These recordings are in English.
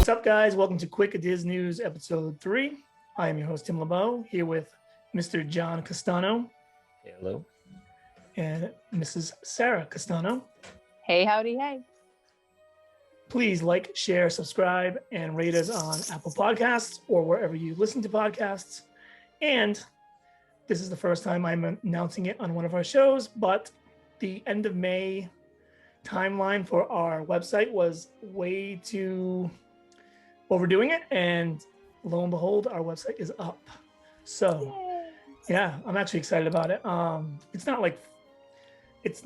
What's up, guys? Welcome to Quick Diz News, Episode 3. I am your host, Tim LeBeau, here with Mr. John Castano. Hello. And Mrs. Sarah Castano. Hey, howdy, hey. Please like, share, subscribe, and rate us on Apple Podcasts or wherever you listen to podcasts. And this is the first time I'm announcing it on one of our shows, but the end of May timeline for our website was way too overdoing it, and lo and behold, our website is up. So yeah, I'm actually excited about it. It's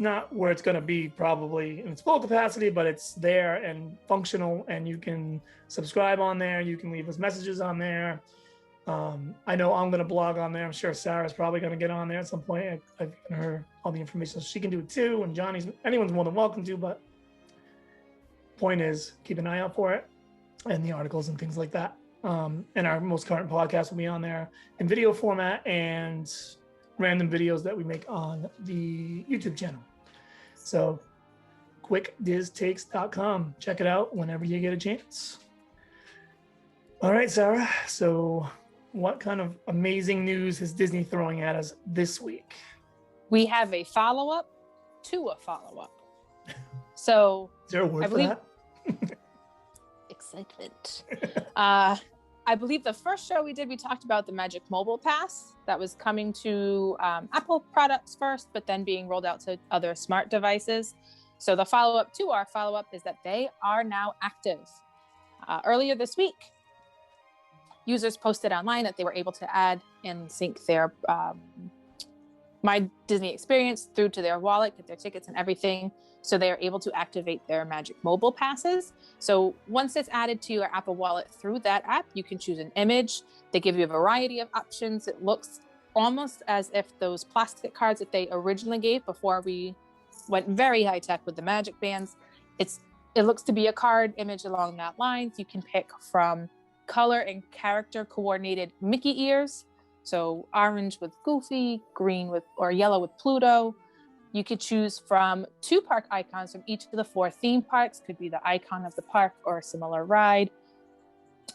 not where it's going to be probably in its full capacity, but it's there and functional, and you can subscribe on there. You can leave us messages on there. I know I'm going to blog on there. I'm sure Sarah's probably going to get on there at some point. I've given her all the information so she can do it too, and anyone's more than welcome to, but point is keep an eye out for it and the articles and things like that. And our most current podcast will be on there in video format and random videos that we make on the YouTube channel. So quickdiztakes.com. Check it out whenever you get a chance. All right, Sarah. So what kind of amazing news is Disney throwing at us this week? We have a follow-up to a follow-up. So is there a word for that? Excitement. I believe the first show we did, we talked about the Magic Mobile Pass that was coming to Apple products first, but then being rolled out to other smart devices. So the follow-up to our follow-up is that they are now active. Earlier this week, users posted online that they were able to add and sync their My Disney experience through to their wallet, get their tickets and everything. So they are able to activate their Magic Mobile Passes. So once it's added to your Apple Wallet through that app, you can choose an image. They give you a variety of options. It looks almost as if those plastic cards that they originally gave before we went very high tech with the Magic Bands. It looks to be a card image along that line. You can pick from color and character coordinated Mickey ears. So orange with Goofy, green with, or yellow with Pluto. You could choose from 2 park icons from each of the 4 theme parks. Could be the icon of the park or a similar ride.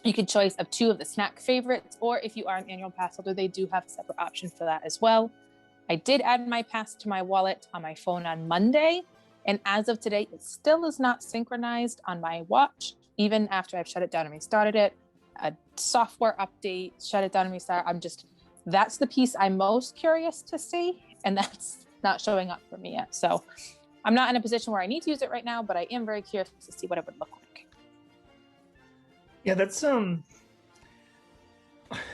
You could choose of 2 of the snack favorites, or if you are an annual pass holder, they do have a separate option for that as well. I did add my pass to my wallet on my phone on Monday, and as of today, it still is not synchronized on my watch, even after I've shut it down and restarted it. A software update, shut it down and restart. That's the piece I'm most curious to see, and that's not showing up for me yet. So I'm not in a position where I need to use it right now, but I am very curious to see what it would look like. Yeah, that's I'm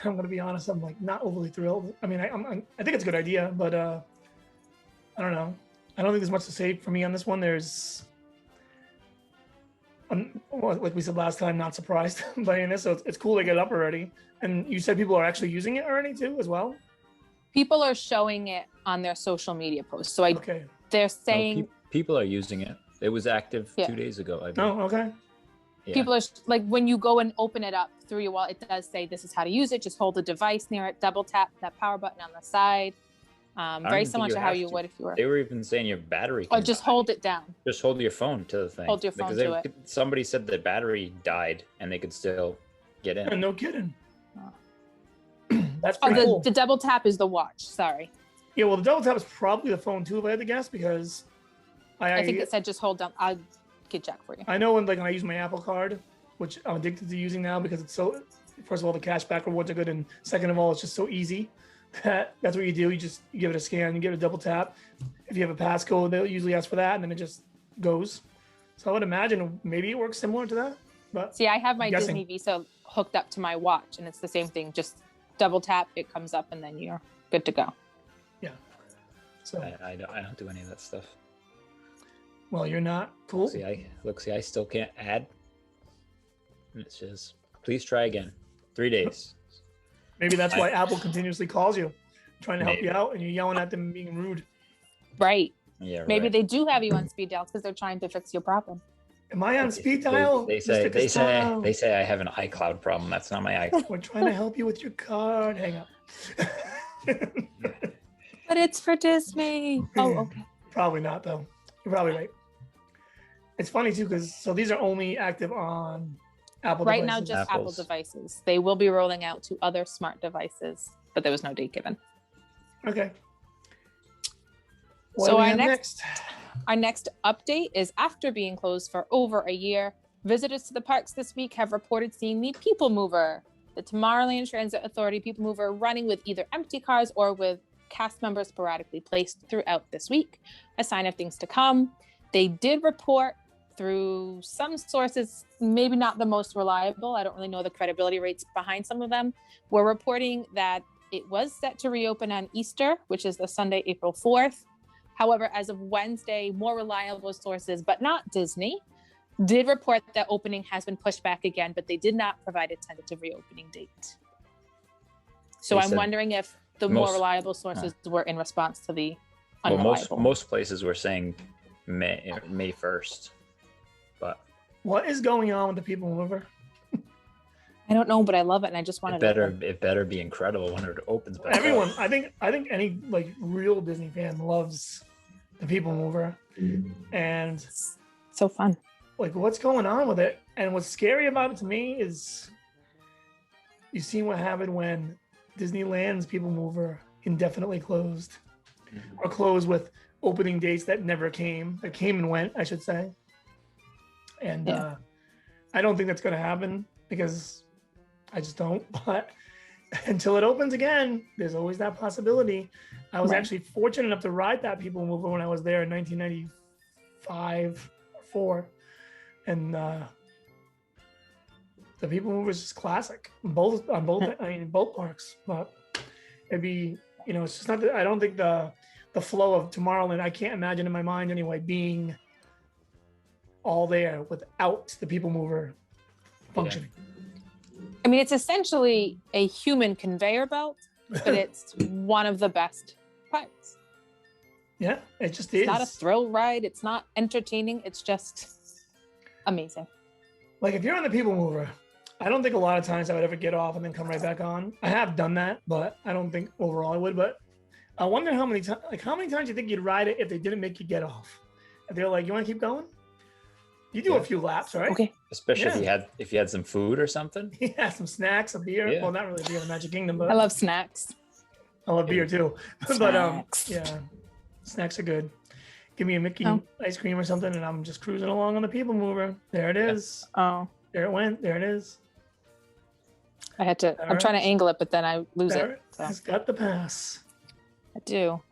gonna be honest, I'm like not overly thrilled. I mean, I think it's a good idea, but I don't know. I don't think there's much to say for me on this one. There's like we said last time, not surprised by any of this. So it's cool to get it up already. And you said people are actually using it already too, as well? People are showing it on their social media posts. So okay. They're saying people are using it. It was active 2 days ago, I believe. Oh, okay. Yeah. People are like, when you go and open it up through your wallet, it does say this is how to use it. Just hold the device near it, double tap that power button on the side. Very similar to how you would if you were. They were even saying your battery. Or just hold it down. Just hold your phone to the thing. Hold your phone to it. Somebody said the battery died and they could still get in. Yeah, no kidding. Oh. That's pretty cool. The double tap is the watch. Sorry. Yeah, well, the double tap is probably the phone too, if I had to guess, because I think it said just hold down. I could check for you. I know when I use my Apple Card, which I'm addicted to using now because it's so. First of all, the cashback rewards are good, and second of all, it's just so easy. That's what you do. You give it a scan, you give it a double tap. If you have a passcode, they'll usually ask for that, and then it just goes. So I would imagine maybe it works similar to that. But see, I have my Disney Visa hooked up to my watch, and it's the same thing. Just double tap, it comes up, and then you're good to go. Yeah. So I don't do any of that stuff. Well, you're not cool. See, I still can't add. And it says, please try again. 3 days. Maybe that's why Apple continuously calls you, trying to help you out, and you're yelling at them being rude. Right. Yeah. Right. Maybe they do have you on speed dial because they're trying to fix your problem. Am I on speed dial? They say I have an iCloud problem. That's not my iCloud. We're trying to help you with your card. Hang up. But it's for Disney. Oh, okay. Probably not, though. You're probably right. It's funny too, because these are only active on Apple Right now, devices. just Apple Apples. devices. They will be rolling out to other smart devices, but there was no date given. Okay. What So do we our have next update is after being closed for over a year, visitors to the parks this week have reported seeing the People Mover, the Tomorrowland Transit Authority People Mover, running with either empty cars or with cast members sporadically placed throughout this week, a sign of things to come. They did report through some sources, maybe not the most reliable, I don't really know the credibility rates behind some of them, were reporting that it was set to reopen on Easter, which is the Sunday, April 4th. However, as of Wednesday, more reliable sources, but not Disney, did report that opening has been pushed back again, but they did not provide a tentative reopening date. So I'm wondering if the more reliable sources were in response to the unreliable. Well, most places were saying May 1st, but What is going on with the People Mover? I don't know, but I love it, and I just wanted it better be incredible when it opens back Everyone, up. I think any like real Disney fan loves the People Mover, and so fun. like what's going on with it. And what's scary about it to me is you see what happened when Disneyland's People Mover indefinitely closed, or closed with opening dates that never came, that came and went, I should say. And I don't think that's going to happen, because I just don't. But until it opens again, there's always that possibility. I was actually fortunate enough to ride that People Mover when I was there in 1995 or 4. And the People Mover is just classic, both parks. But it'd be, it's just not that, I don't think the flow of Tomorrowland, I can't imagine in my mind anyway, being all there without the People Mover functioning. I mean, it's essentially a human conveyor belt, but it's one of the best parts. Yeah, it just is. It's not a thrill ride. It's not entertaining. It's just amazing. Like if you're on the People Mover, I don't think a lot of times I would ever get off and then come right back on. I have done that, but I don't think overall I would. But I wonder how many times do you think you'd ride it if they didn't make you get off? If they're like, you want to keep going? You do a few laps, right? Okay. Especially if you had some food or something. Yeah, some snacks, a beer. Yeah. Well, not really beer in the Magic Kingdom, but I love snacks. I love beer too. Snacks. But snacks are good. Give me a Mickey ice cream or something, and I'm just cruising along on the People Mover. There it is. Oh. There it went. There it is. I'm trying to angle it, but then I lose it. So. It's got the pass. I do.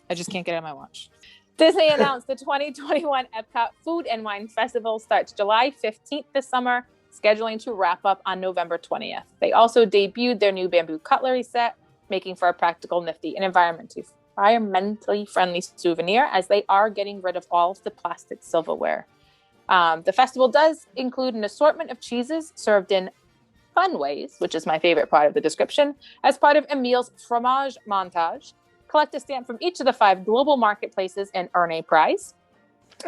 I just can't get it on my watch. Disney announced the 2021 Epcot Food and Wine Festival starts July 15th this summer, scheduling to wrap up on November 20th. They also debuted their new bamboo cutlery set, making for a practical, nifty, and environmentally friendly souvenir, as they are getting rid of all of the plastic silverware. The festival does include an assortment of cheeses served in fun ways, which is my favorite part of the description, as part of Emil's fromage montage. Collect a stamp from each of the 5 global marketplaces and earn a prize.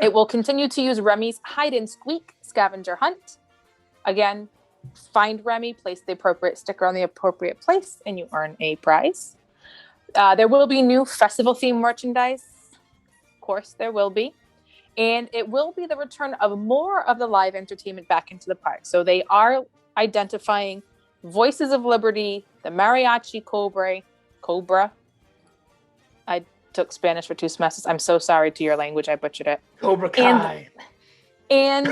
It will continue to use Remy's Hide and Squeak scavenger hunt. Again, find Remy, place the appropriate sticker on the appropriate place, and you earn a prize. There will be new festival-themed merchandise. Of course, there will be. And it will be the return of more of the live entertainment back into the park. So they are identifying Voices of Liberty, the Mariachi Cobra. I took Spanish for 2 semesters. I'm so sorry to your language. I butchered it. Cobra Kai. And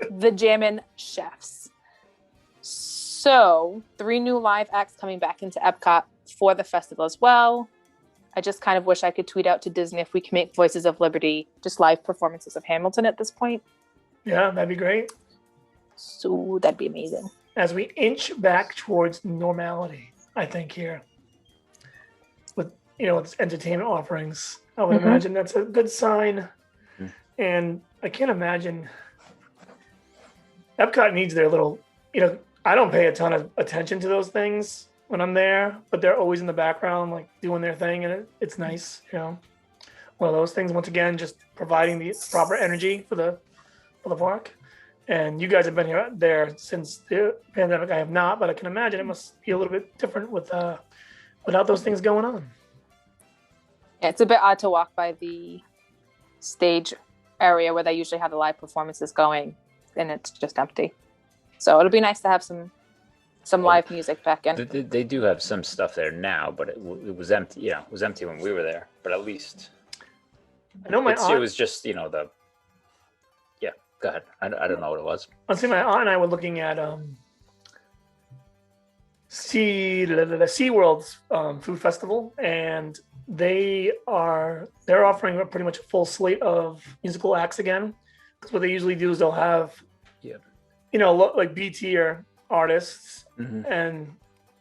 the Jammin' Chefs. So 3 new live acts coming back into Epcot for the festival as well. I just kind of wish I could tweet out to Disney if we can make Voices of Liberty just live performances of Hamilton at this point. Yeah, that'd be great. So that'd be amazing. As we inch back towards normality, I think here. With entertainment offerings, I would imagine that's a good sign. And I can't imagine Epcot needs their little, I don't pay a ton of attention to those things when I'm there, but they're always in the background, like doing their thing. And it's nice, One of those things, once again, just providing the proper energy for the park. And you guys have been there since the pandemic. I have not, but I can imagine it must be a little bit different without those things going on. Yeah, it's a bit odd to walk by the stage area where they usually have the live performances going, and it's just empty. So it'll be nice to have some live music back in. They do have some stuff there now, but it was empty. Yeah, it was empty when we were there. But at least I know it was just the. Yeah, go ahead. I don't know what it was. I'll say my aunt and I were looking at SeaWorld's food festival, and they're offering pretty much a full slate of musical acts again. Because what they usually do is they'll have, like B tier artists, and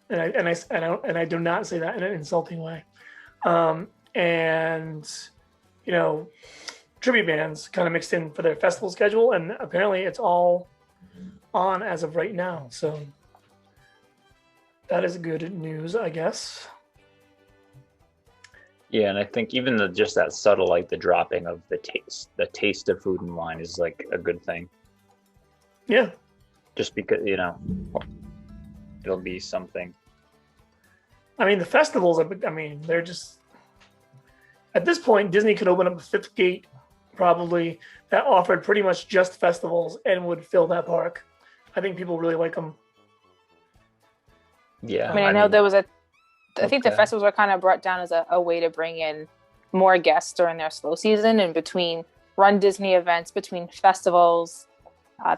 I do not say that in an insulting way, and tribute bands kind of mixed in for their festival schedule, and apparently it's all on as of right now. So that is good news, I guess. Yeah, and I think even just that subtle, like the dropping of the taste of food and wine is like a good thing. Yeah. Just because, it'll be something. I mean, the festivals, they're just, at this point, Disney could open up a fifth gate probably that offered pretty much just festivals and would fill that park. I think people really like them. Yeah. I know there was I think the festivals were kind of brought down as a way to bring in more guests during their slow season, and between Run Disney events, between festivals.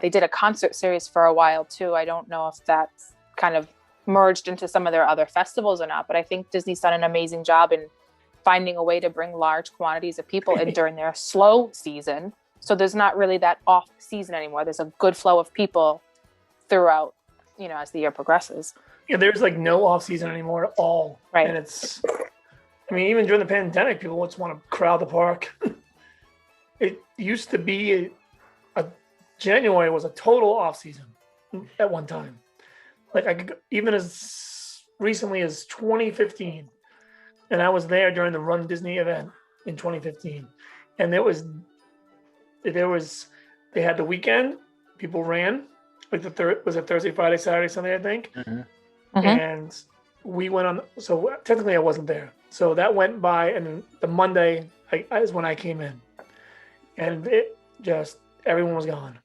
They did a concert series for a while too. I don't know if that's kind of merged into some of their other festivals or not, but I think Disney's done an amazing job in finding a way to bring large quantities of people in during their slow season. So there's not really that off season anymore. There's a good flow of people throughout, as the year progresses. Yeah, there's like no off season anymore at all. Right. And even during the pandemic, people just want to crowd the park. It used to be January was a total off season at one time. Like I could even as recently as 2015, and I was there during the Run Disney event in 2015, and they had the weekend. People ran like was it Thursday, Friday, Saturday, Sunday, I think. And we went on. So technically, I wasn't there. So that went by, and the Monday is when I came in, and it just everyone was gone.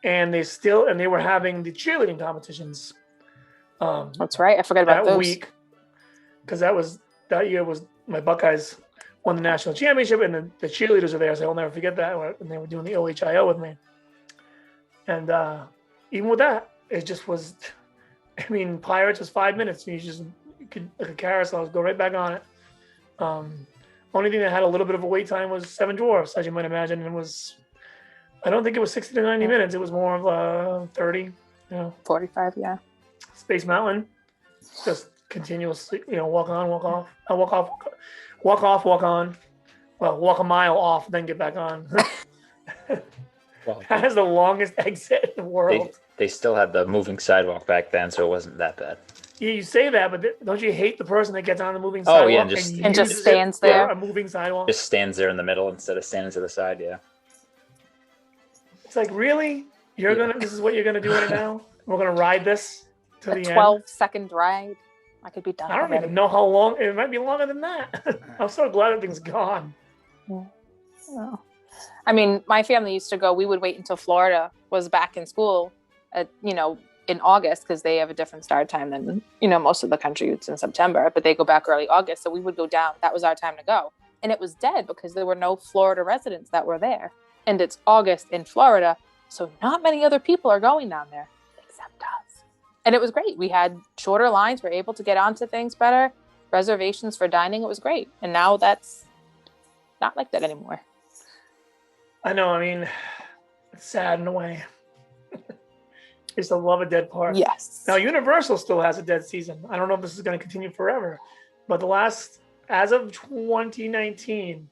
And they were having the cheerleading competitions. That's right. I forgot about that those. week, because that year was my Buckeyes won the national championship, and the cheerleaders were there. So I'll never forget that. And they were doing the OHIO with me. And even with that, it just was. Pirates was 5 minutes. You could like a carousel, go right back on it. Only thing that had a little bit of a wait time was Seven Dwarfs, as you might imagine. I don't think it was 60 to 90 minutes. It was more of 30, 45, yeah. Space Mountain, just continuously, walk on, walk off. Walk off, walk on. Well, walk a mile off, then get back on. Well, that is the longest exit in the world. They still had the moving sidewalk back then, so it wasn't that bad. Yeah, you say that, but don't you hate the person that gets on the moving sidewalk? Oh, yeah, and just stands there? A moving sidewalk. Just stands there in the middle instead of standing to the side, yeah. It's like, really? This is what you're gonna do right now? We're gonna ride this to the end? 12-second ride. I could be done. I don't even know how long. It might be longer than that. I'm so glad everything's gone. Yeah. Oh. My family used to go. We would wait until Florida was back in school, in August, because they have a different start time than most of the country. It's in September, but they go back early August. So we would go down. That was our time to go, and it was dead because there were no Florida residents that were there, and it's August in Florida, so not many other people are going down there except us. And it was great. We had shorter lines. We're able to get onto things better. Reservations for dining. It was great, and now that's not like that anymore. I know. It's sad in a way. I used to love a dead park. Yes. Now Universal still has a dead season. I don't know if this is going to continue forever, but as of 2019,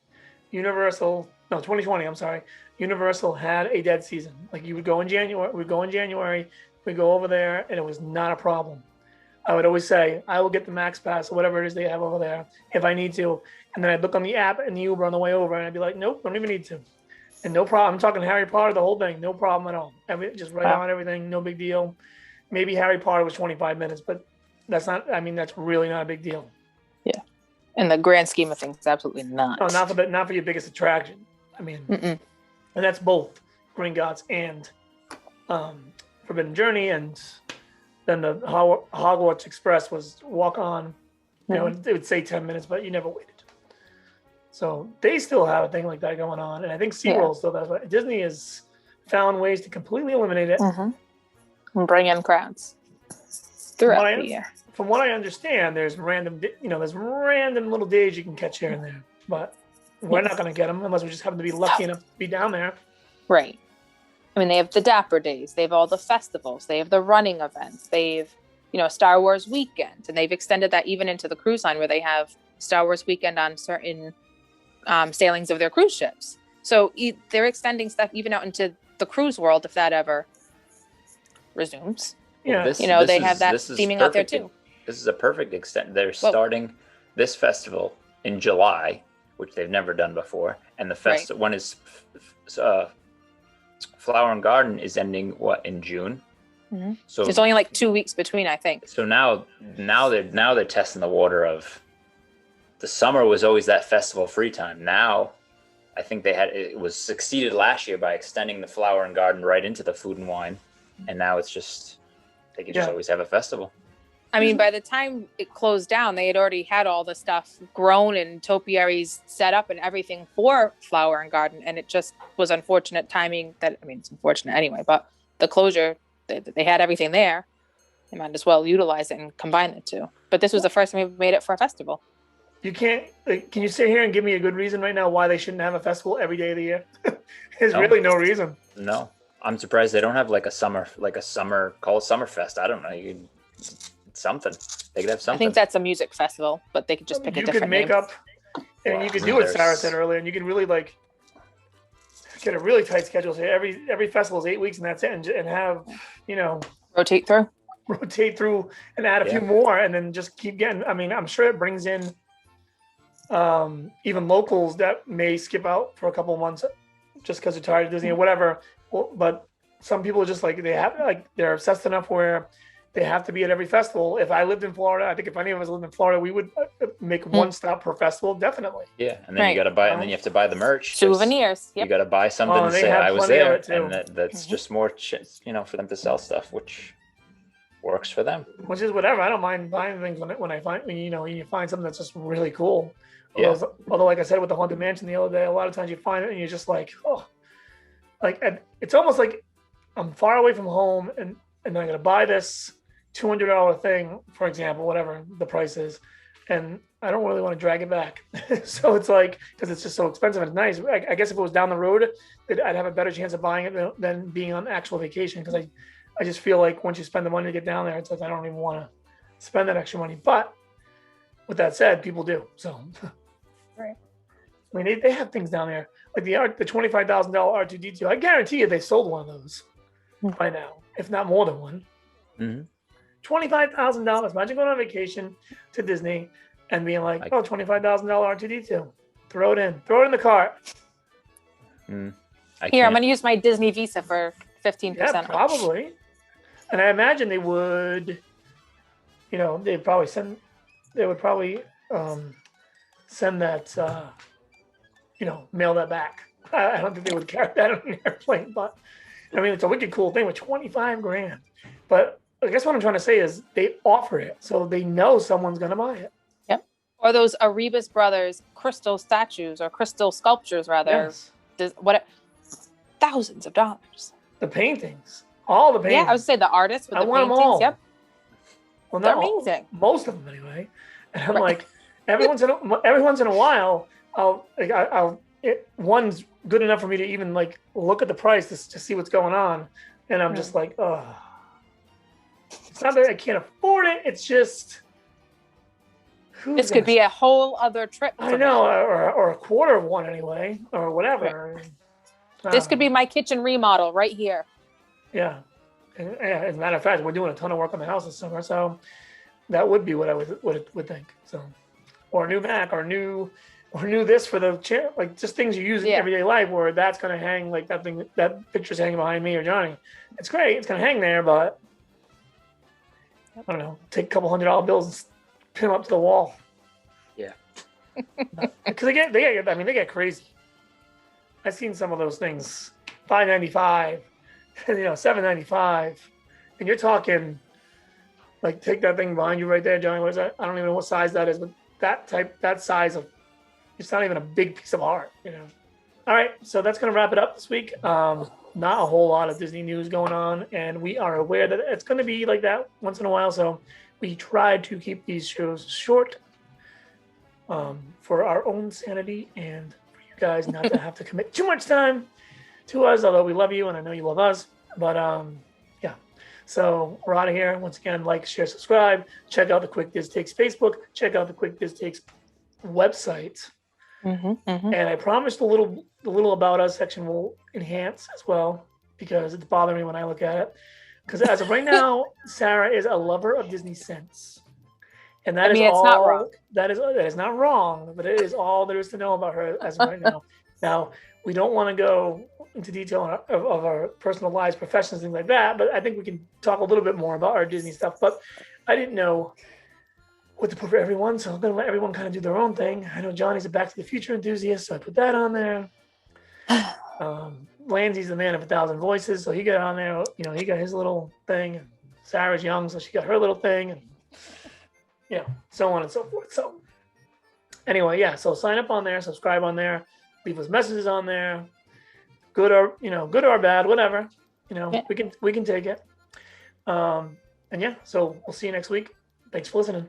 2020. I'm sorry. Universal had a dead season. Like you would go in January. We'd go in January. We'd go over there, and it was not a problem. I would always say, I will get the Max Pass or whatever it is they have over there if I need to. And then I'd look on the app and the Uber on the way over, and I'd be like, nope, don't even need to. And no problem. I'm talking Harry Potter, the whole thing. No problem at all. Just right on everything. No big deal. Maybe Harry Potter was 25 minutes, but that's really not a big deal. Yeah. In the grand scheme of things, absolutely not. No, not for your biggest attraction. And that's both Gringotts and Forbidden Journey, and then the Hogwarts Express was walk on. You know, it would say 10 minutes, but you never waited. So they still have a thing like that going on, and I think SeaWorld still does. But Disney has found ways to completely eliminate it and bring in crowds throughout the year. From what I understand, there's random little days you can catch here and there, but we're not going to get them unless we just happen to be lucky enough to be down there. Right. I mean, they have the Dapper Days, they have all the festivals, they have the running events, they've, Star Wars Weekend, and they've extended that even into the cruise line where they have Star Wars Weekend on certain sailings of their cruise ships. So they're extending stuff even out into the cruise world if that ever resumes. Yeah, they have that theming out there too. This is a perfect extent. They're starting this festival in July, which they've never done before, and the one is Flower and Garden is ending in June. Mm-hmm. So there's only like 2 weeks between, I think. So now they're testing the water of the summer was always that festival free time. Now I think it was succeeded last year by extending the Flower and Garden right into the Food and Wine, and now it's just they can just always have a festival. I mean, by the time it closed down, they had already had all the stuff grown and topiaries set up and everything for Flower and Garden. And it just was unfortunate timing it's unfortunate anyway, but the closure, they had everything there. They might as well utilize it and combine the two. But this was the first time we made it for a festival. You can't, can you sit here and give me a good reason right now why they shouldn't have a festival every day of the year? There's really no reason. No, I'm surprised they don't have call it Summerfest. I don't know. Something they could have something. I think that's a music festival, but they could just pick a different name. You could do what Sarah said earlier, and you can really get a really tight schedule. So every festival is 8 weeks, and that's it, and have rotate through and add a few more, and then just keep getting. I mean, I'm sure it brings in even locals that may skip out for a couple of months just because they're tired of Disney or whatever. But some people just they're obsessed enough where they have to be at every festival. If I lived in Florida, I think if any of us lived in Florida, we would make one stop per festival, definitely. Yeah, and then you got to buy, and then you have to buy the merch. Souvenirs. You got to buy something and say I was there, and that's just more, for them to sell stuff, which works for them. Which is whatever. I don't mind buying things when you find something that's just really cool. Although, like I said with the Haunted Mansion the other day, a lot of times you find it and you're just like, it's almost like I'm far away from home and I'm going to buy this $200 thing, for example, whatever the price is, and I don't really want to drag it back. So it's because it's just so expensive and it's nice. I guess if it was down the road, I'd have a better chance of buying it than being on actual vacation, because I just feel like once you spend the money to get down there, it's like I don't even want to spend that extra money. But with that said, people do. So, right. I mean, they have things down there like the $25,000 R2D2. I guarantee you they sold one of those by now, if not more than one. Mm-hmm. $25,000. Imagine going on vacation to Disney and being like, $25,000 R2D2. Throw it in the cart. I'm going to use my Disney Visa for 15%. Yeah, probably. And I imagine they would, they'd probably send that, mail that back. I don't think they would carry that on an airplane, but I mean, it's a wicked cool thing with $25,000. But I guess what I'm trying to say is they offer it, so they know someone's going to buy it. Yep. Or those Arribas Brothers crystal statues or crystal sculptures, rather. Yes. Thousands of dollars. The paintings, all the paintings. Yeah, I would say the artists with the paintings. Them all. Yep. Well, they're amazing. Most of them, anyway. And I'm like, every once in a while, one's good enough for me to even look at the price to see what's going on, and I'm just like, oh. It's not that I can't afford it. It's just this could be a whole other trip. I know, or a quarter of one anyway, or whatever. Right. This could be my kitchen remodel right here. Yeah. As a matter of fact, we're doing a ton of work on the house this summer, so that would be what I would think. So, or a new Mac, or new this for the chair, just things you use in everyday life, where that's going to hang, that picture's hanging behind me or Johnny. It's great. It's going to hang there, but I don't know, take a couple $100 bills and pin them up to the wall. Yeah. Because they get crazy. I've seen some of those things, $5.95, $7.95. and you're talking like take that thing behind you right there, Johnny. What is that? I don't even know what size that is, but that size of it's not even a big piece of art, you know. All right, so that's gonna wrap it up this week. Not a whole lot of Disney news going on, and we are aware that it's gonna be like that once in a while. So we tried to keep these shows short for our own sanity and for you guys not to have to commit too much time to us, although we love you and I know you love us. But yeah, so we're out of here. Once again, like, share, subscribe. Check out the Quick Diz Takes Facebook. Check out the Quick Diz Takes website. And I promised the little about us section will enhance as well because it's bothering me when I look at it. Because as of right now, Sarah is a lover of Disney Sense. And that is it's all. not wrong. That is not wrong, but it is all there is to know about her as of right now. Now, we don't want to go into detail of our personal lives, professions, things like that, but I think we can talk a little bit more about our Disney stuff. But I didn't know what to put for everyone, so I'm going to let everyone kind of do their own thing. I know Johnny's a Back to the Future enthusiast, so I put that on there. Lansy's the man of 1,000 voices, so he got on there. You know, he got his little thing. Sarah's young, so she got her little thing. And you know, so on and so forth. So anyway, yeah, so sign up on there, subscribe on there, leave us messages on there, good or bad, whatever. You know, we can take it. And yeah, so we'll see you next week. Thanks for listening.